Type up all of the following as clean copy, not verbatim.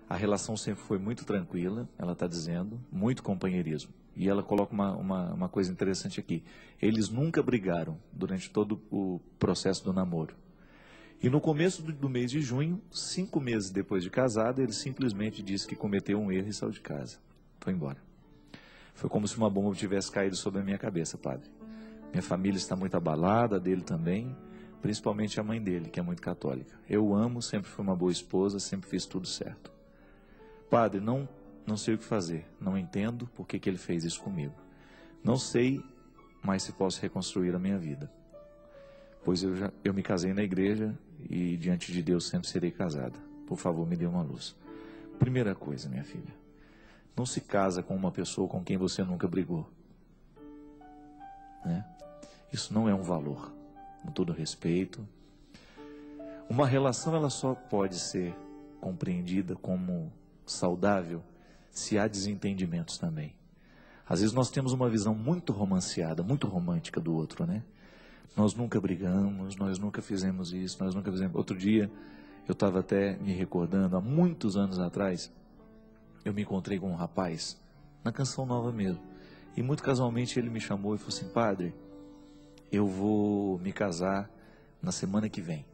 A relação sempre foi muito tranquila, ela está dizendo, muito companheirismo. E ela coloca uma coisa interessante aqui. Eles nunca brigaram durante todo o processo do namoro. E no começo do mês de junho, 5 meses depois de casado, ele simplesmente disse que cometeu um erro e saiu de casa. Foi embora. Foi como se uma bomba tivesse caído sobre a minha cabeça, padre. Minha família está muito abalada, a dele também, principalmente a mãe dele, que é muito católica. Eu o amo, sempre fui uma boa esposa, sempre fiz tudo certo. Padre, não sei o que fazer, não entendo por que ele fez isso comigo. Não sei mais se posso reconstruir a minha vida. Pois eu me casei na igreja e diante de Deus sempre serei casada. Por favor, me dê uma luz. Primeira coisa, minha filha, não se casa com uma pessoa com quem você nunca brigou. Né? Isso não é um valor, com todo respeito. Uma relação ela só pode ser compreendida como saudável se há desentendimentos também. Às vezes nós temos uma visão muito romanceada, muito romântica do outro, né? Nós nunca brigamos, nós nunca fizemos isso, nós nunca fizemos... Outro dia, eu estava até me recordando, há muitos anos atrás, eu me encontrei com um rapaz, na Canção Nova mesmo, e muito casualmente ele me chamou e falou assim, padre, eu vou me casar na semana que vem.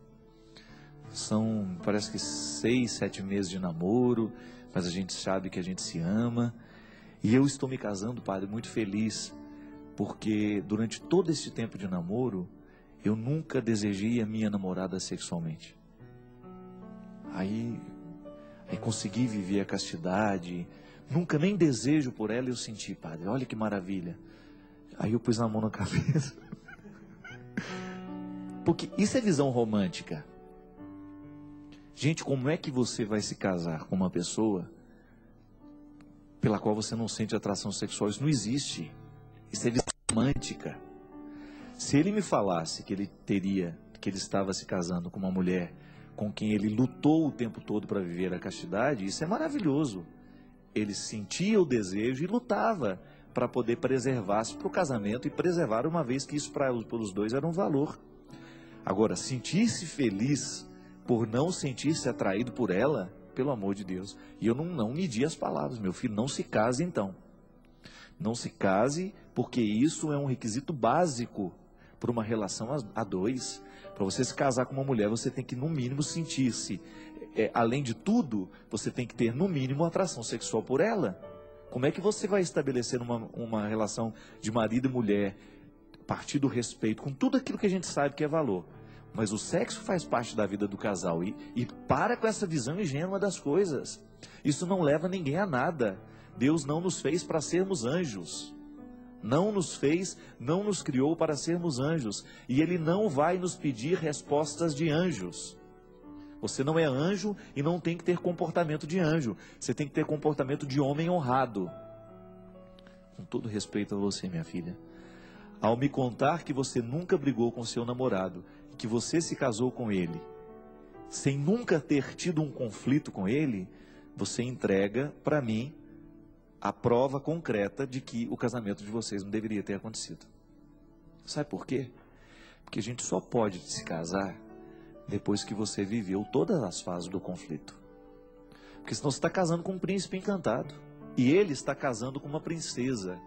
São, parece que 6, 7 meses de namoro, mas a gente sabe que a gente se ama. E eu estou me casando, padre, muito feliz, porque durante todo esse tempo de namoro, eu nunca desejei a minha namorada sexualmente. Aí consegui viver a castidade, nunca nem desejo por ela eu senti, padre, olha que maravilha. Aí eu pus a mão na cabeça. Porque isso é visão romântica. Gente, como é que você vai se casar com uma pessoa pela qual você não sente atração sexual? Isso não existe. Isso é visão romântica. Se ele me falasse que ele estava se casando com uma mulher com quem ele lutou o tempo todo para viver a castidade, isso é maravilhoso. Ele sentia o desejo e lutava para poder preservar-se para o casamento e preservar, uma vez que isso para os dois era um valor. Agora, sentir-se feliz por não sentir-se atraído por ela, pelo amor de Deus. E eu não medi as palavras, meu filho, não se case então. Não se case, porque isso é um requisito básico para uma relação a dois. Para você se casar com uma mulher, você tem que no mínimo sentir-se. Além de tudo, você tem que ter no mínimo atração sexual por ela. Como é que você vai estabelecer uma relação de marido e mulher, a partir do respeito, com tudo aquilo que a gente sabe que é valor? Mas o sexo faz parte da vida do casal. E para com essa visão ingênua das coisas. Isso não leva ninguém a nada. Deus não nos fez para sermos anjos. Não nos fez, não nos criou para sermos anjos. E Ele não vai nos pedir respostas de anjos. Você não é anjo e não tem que ter comportamento de anjo. Você tem que ter comportamento de homem honrado. Com todo respeito a você, minha filha. Ao me contar que você nunca brigou com seu namorado, que você se casou com ele, sem nunca ter tido um conflito com ele, você entrega para mim a prova concreta de que o casamento de vocês não deveria ter acontecido. Sabe por quê? Porque a gente só pode se casar depois que você viveu todas as fases do conflito. Porque senão você está casando com um príncipe encantado, e ele está casando com uma princesa.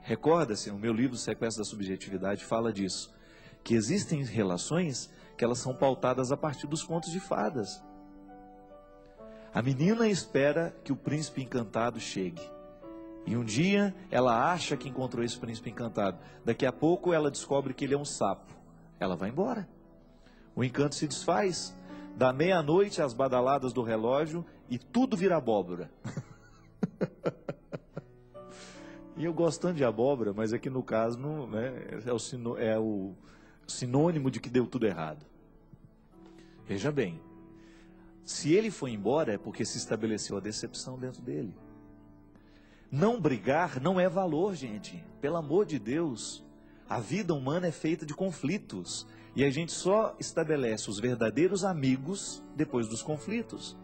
Recorda-se, o meu livro Sequestro da Subjetividade fala disso, que existem relações que elas são pautadas a partir dos contos de fadas. A menina espera que o príncipe encantado chegue. E um dia ela acha que encontrou esse príncipe encantado. Daqui a pouco ela descobre que ele é um sapo. Ela vai embora. O encanto se desfaz. Da meia-noite às badaladas do relógio e tudo vira abóbora. E eu gosto tanto de abóbora, mas aqui no caso não, né, é o sinônimo de que deu tudo errado. Veja bem, se ele foi embora é porque se estabeleceu a decepção dentro dele. Não brigar não é valor, gente. Pelo amor de Deus, a vida humana é feita de conflitos. E a gente só estabelece os verdadeiros amigos depois dos conflitos.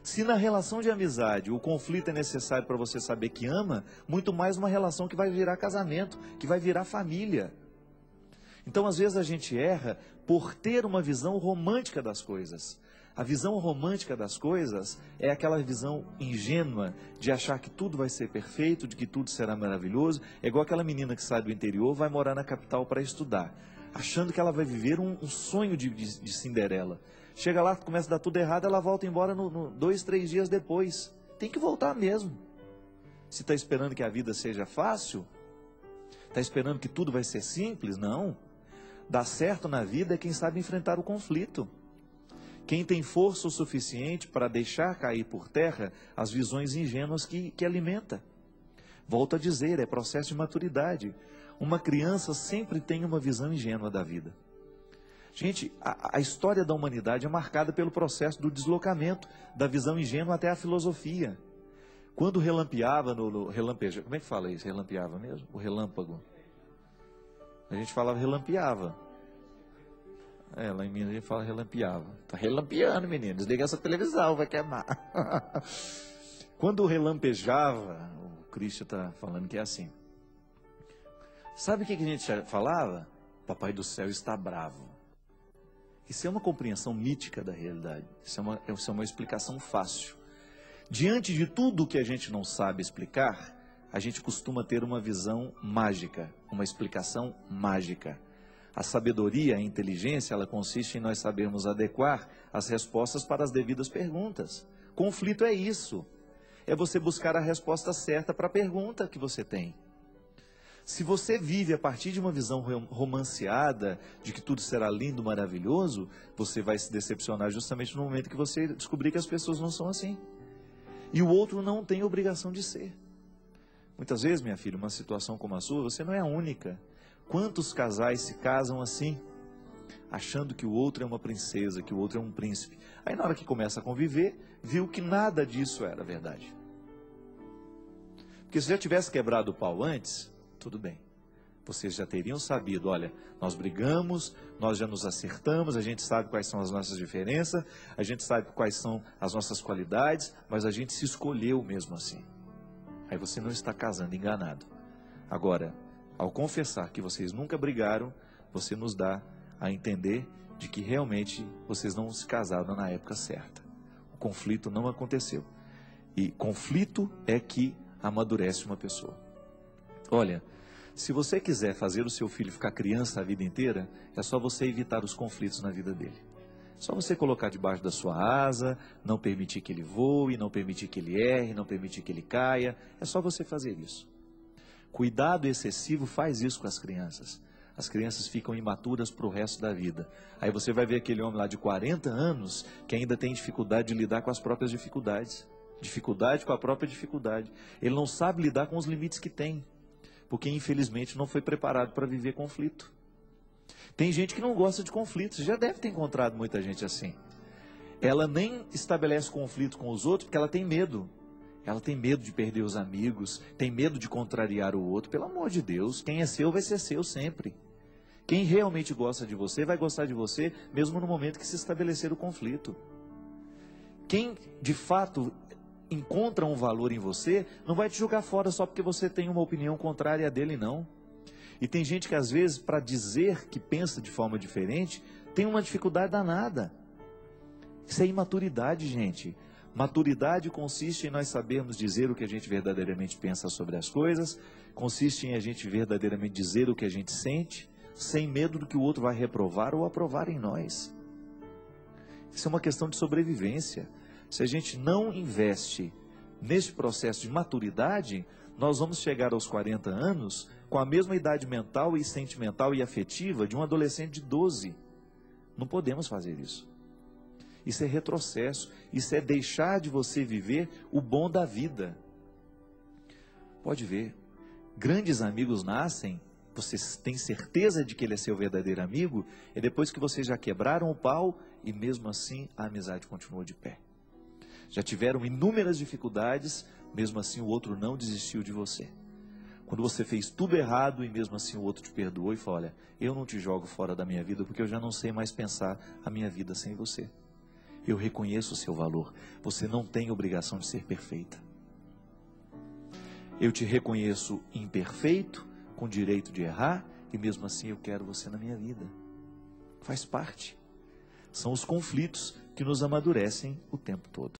Se na relação de amizade o conflito é necessário para você saber que ama, muito mais uma relação que vai virar casamento, que vai virar família. Então, às vezes, a gente erra por ter uma visão romântica das coisas. A visão romântica das coisas é aquela visão ingênua de achar que tudo vai ser perfeito, de que tudo será maravilhoso. É igual aquela menina que sai do interior, vai morar na capital para estudar, achando que ela vai viver um sonho de Cinderela. Chega lá, começa a dar tudo errado, ela volta embora 2, 3 dias depois. Tem que voltar mesmo. Se está esperando que a vida seja fácil, está esperando que tudo vai ser simples, não. Dá certo na vida é quem sabe enfrentar o conflito. Quem tem força o suficiente para deixar cair por terra as visões ingênuas que alimenta. Volto a dizer, é processo de maturidade. Uma criança sempre tem uma visão ingênua da vida. Gente, a história da humanidade é marcada pelo processo do deslocamento da visão ingênua até a filosofia. Quando relampeava, relampeja, como é que fala isso? Relampeava mesmo? O relâmpago. A gente falava relampeava. Lá em Minas a gente fala relampeava. Tá relampeando, menino. Desliga essa televisão, vai queimar. Quando relampejava, o Cristian está falando que é assim. Sabe o que a gente falava? Papai do céu está bravo. Isso é uma compreensão mítica da realidade. Isso é uma explicação fácil. Diante de tudo que a gente não sabe explicar, a gente costuma ter uma visão mágica, uma explicação mágica. A sabedoria, a inteligência, ela consiste em nós sabermos adequar as respostas para as devidas perguntas. Conflito é isso. É você buscar a resposta certa para a pergunta que você tem. Se você vive a partir de uma visão romanceada, de que tudo será lindo, maravilhoso, você vai se decepcionar justamente no momento que você descobrir que as pessoas não são assim. E o outro não tem obrigação de ser. Muitas vezes, minha filha, uma situação como a sua, você não é a única. Quantos casais se casam assim, achando que o outro é uma princesa, que o outro é um príncipe? Aí na hora que começa a conviver, viu que nada disso era verdade. Porque se já tivesse quebrado o pau antes, tudo bem. Vocês já teriam sabido, olha, nós brigamos, nós já nos acertamos, a gente sabe quais são as nossas diferenças, a gente sabe quais são as nossas qualidades, mas a gente se escolheu mesmo assim. Aí você não está casando enganado. Agora, ao confessar que vocês nunca brigaram, você nos dá a entender de que realmente vocês não se casaram na época certa. O conflito não aconteceu. E conflito é que amadurece uma pessoa. Olha, se você quiser fazer o seu filho ficar criança a vida inteira, é só você evitar os conflitos na vida dele. Só você colocar debaixo da sua asa, não permitir que ele voe, não permitir que ele erre, não permitir que ele caia. É só você fazer isso. Cuidado excessivo faz isso com as crianças. As crianças ficam imaturas para o resto da vida. Aí você vai ver aquele homem lá de 40 anos que ainda tem dificuldade de lidar com as próprias dificuldades. Dificuldade com a própria dificuldade. Ele não sabe lidar com os limites que tem, porque infelizmente não foi preparado para viver conflito. Tem gente que não gosta de conflitos, já deve ter encontrado muita gente assim. Ela nem estabelece conflito com os outros porque ela tem medo. Ela tem medo de perder os amigos, tem medo de contrariar o outro. Pelo amor de Deus, quem é seu vai ser seu sempre. Quem realmente gosta de você vai gostar de você mesmo no momento que se estabelecer o conflito. Quem de fato encontra um valor em você, não vai te jogar fora só porque você tem uma opinião contrária à dele, não. E tem gente que às vezes, para dizer que pensa de forma diferente, tem uma dificuldade danada. Isso é imaturidade, gente. Maturidade consiste em nós sabermos dizer o que a gente verdadeiramente pensa sobre as coisas, consiste em a gente verdadeiramente dizer o que a gente sente, sem medo do que o outro vai reprovar ou aprovar em nós. Isso é uma questão de sobrevivência. Se a gente não investe nesse processo de maturidade, nós vamos chegar aos 40 anos com a mesma idade mental e sentimental e afetiva de um adolescente de 12. Não podemos fazer isso. Isso é retrocesso, isso é deixar de você viver o bom da vida. Pode ver, grandes amigos nascem, você tem certeza de que ele é seu verdadeiro amigo, é depois que vocês já quebraram o pau e mesmo assim a amizade continua de pé. Já tiveram inúmeras dificuldades, mesmo assim o outro não desistiu de você. Quando você fez tudo errado e mesmo assim o outro te perdoou e falou, olha, eu não te jogo fora da minha vida porque eu já não sei mais pensar a minha vida sem você. Eu reconheço o seu valor. Você não tem obrigação de ser perfeita. Eu te reconheço imperfeito, com direito de errar, e mesmo assim eu quero você na minha vida. Faz parte. São os conflitos que nos amadurecem o tempo todo.